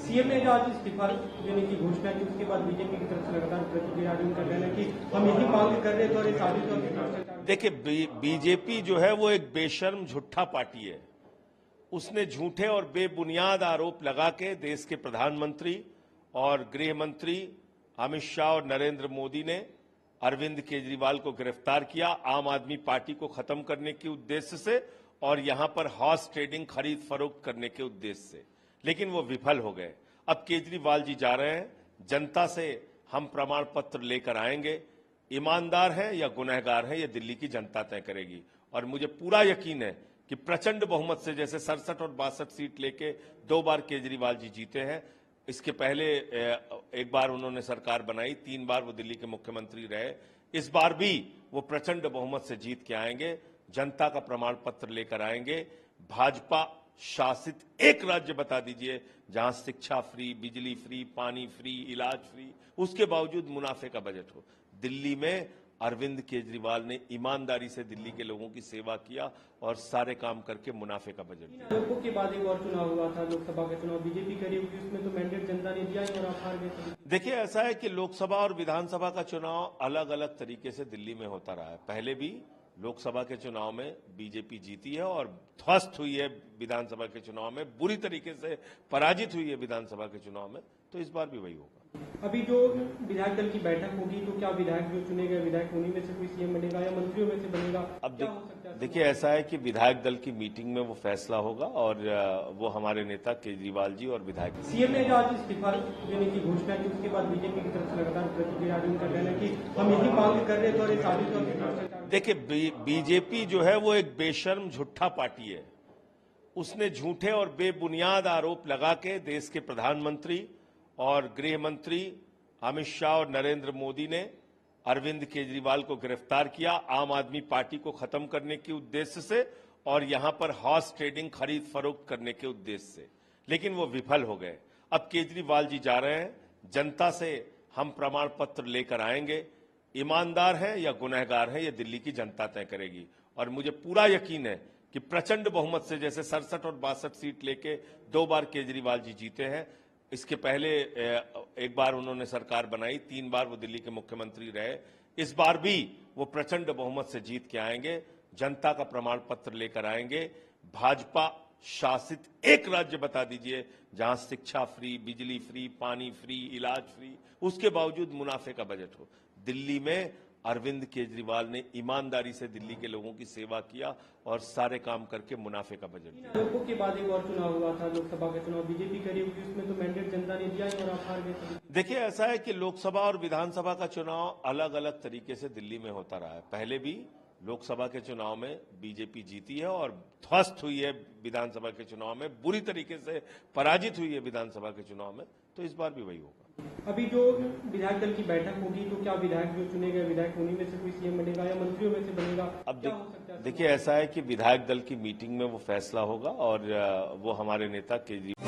CM ने जो आज इस्तीफा देने की घोषणा की, उसके बाद बीजेपी की तरफ से लगातार प्रतिक्रिया उनका कहना है कि हम यही मांग कर रहे थे और ये साबित हुआ। देखिए, बीजेपी जो है वो एक बेशर्म झूठा पार्टी है। उसने झूठे और बेबुनियाद आरोप लगा के देश के प्रधानमंत्री और गृह मंत्री अमित शाह और नरेंद्र मोदी ने अरविंद केजरीवाल को गिरफ्तार किया आम आदमी पार्टी को खत्म करने के उद्देश्य से और यहां पर हॉर्स ट्रेडिंग खरीद फरोख्त करने के उद्देश्य से, लेकिन वो विफल हो गए। अब केजरीवाल जी जा रहे हैं, जनता से हम प्रमाण पत्र लेकर आएंगे। ईमानदार हैं या गुनहगार हैं, ये दिल्ली की जनता तय करेगी। और मुझे पूरा यकीन है कि प्रचंड बहुमत से, जैसे 67 और 62 सीट लेके 2 बार केजरीवाल जी जीते हैं। इसके पहले एक बार उन्होंने सरकार बनाई, 3 बार वो दिल्ली के मुख्यमंत्री रहे। इस बार भी वो प्रचंड बहुमत से जीत के आएंगे, जनता का प्रमाण पत्र लेकर आएंगे। भाजपा शासित एक राज्य बता दीजिए जहां शिक्षा फ्री, बिजली फ्री, पानी फ्री, इलाज फ्री, उसके बावजूद मुनाफे का बजट हो। दिल्ली में अरविंद केजरीवाल ने ईमानदारी से दिल्ली के लोगों की सेवा किया और सारे काम करके मुनाफे का बजट दिया। लोगों के बाद एक और चुनाव हुआ था, लोकसभा का चुनाव बीजेपी करी हुई, उसमें तो मैंडेट जनता ने दिया और आप हार गए। देखिए, ऐसा है कि लोकसभा और विधानसभा का चुनाव अलग अलग तरीके से दिल्ली में होता रहा है। पहले भी लोकसभा के चुनाव में बीजेपी जीती है और ध्वस्त हुई है, विधानसभा के चुनाव में बुरी तरीके से पराजित हुई है विधानसभा के चुनाव में, तो इस बार भी वही होगा। अभी जो विधायक दल की बैठक होगी, तो क्या विधायक जो चुने गए विधायक उन्हीं में से कोई सीएम बनेगा या मंत्रियों में से बनेगा? अब देखिए, ऐसा है कि विधायक दल की मीटिंग में वो फैसला होगा और वो हमारे नेता केजरीवाल जी और विधायक। सीएम ने जो आज इस्तीफा देने की घोषणा की, उसके बाद बीजेपी की तरफ से लगातार प्रतिक्रिया उनका कहना है कि हम यही मांग कर रहे थे और ये साबित हुआ। देखिए, बीजेपी जो है वो एक बेशर्म झूठा पार्टी है। उसने झूठे और बेबुनियाद आरोप लगा के देश के प्रधानमंत्री और गृह मंत्री अमित शाह और नरेंद्र मोदी ने अरविंद केजरीवाल को गिरफ्तार किया आम आदमी पार्टी को खत्म करने के उद्देश्य से और यहां पर हॉर्स ट्रेडिंग खरीद फरोख्त करने के उद्देश्य से, लेकिन वो विफल हो गए। अब केजरीवाल जी जा रहे हैं, जनता से हम प्रमाण पत्र लेकर आएंगे। ईमानदार हैं या गुनहगार हैं, ये दिल्ली की जनता तय करेगी। और मुझे पूरा यकीन है कि प्रचंड बहुमत से, जैसे 67 और 62 सीट लेके 2 बार केजरीवाल जी जीते हैं। इसके पहले एक बार उन्होंने सरकार बनाई, 3 बार वो दिल्ली के मुख्यमंत्री रहे। इस बार भी वो प्रचंड बहुमत से जीत के आएंगे, जनता का प्रमाण पत्र लेकर आएंगे। भाजपा शासित एक राज्य बता दीजिए जहां शिक्षा फ्री, बिजली फ्री, पानी फ्री, इलाज फ्री, उसके बावजूद मुनाफे का बजट हो। दिल्ली में अरविंद केजरीवाल ने ईमानदारी से दिल्ली के लोगों की सेवा किया और सारे काम करके मुनाफे का बजट दिया। लोगों के बाद एक और चुनाव हुआ था, लोकसभा का चुनाव बीजेपी करी हुई, उसमें तो मैंडेट जनता ने दिया और आप हार गए। देखिए, ऐसा है कि लोकसभा और विधानसभा का चुनाव अलग अलग तरीके से दिल्ली में होता रहा है। पहले भी लोकसभा के चुनाव में बीजेपी जीती है और ध्वस्त हुई है विधानसभा के चुनाव में, बुरी तरीके से पराजित हुई है विधानसभा के चुनाव में, तो इस बार भी वही होगा। अभी जो विधायक दल की बैठक होगी, तो क्या विधायक जो चुने गए विधायक उन्हीं में से कोई सीएम बनेगा या मंत्रियों में से बनेगा? अब देखिए, ऐसा है कि विधायक दल की मीटिंग में वो फैसला होगा और वो हमारे नेता केजरीवाल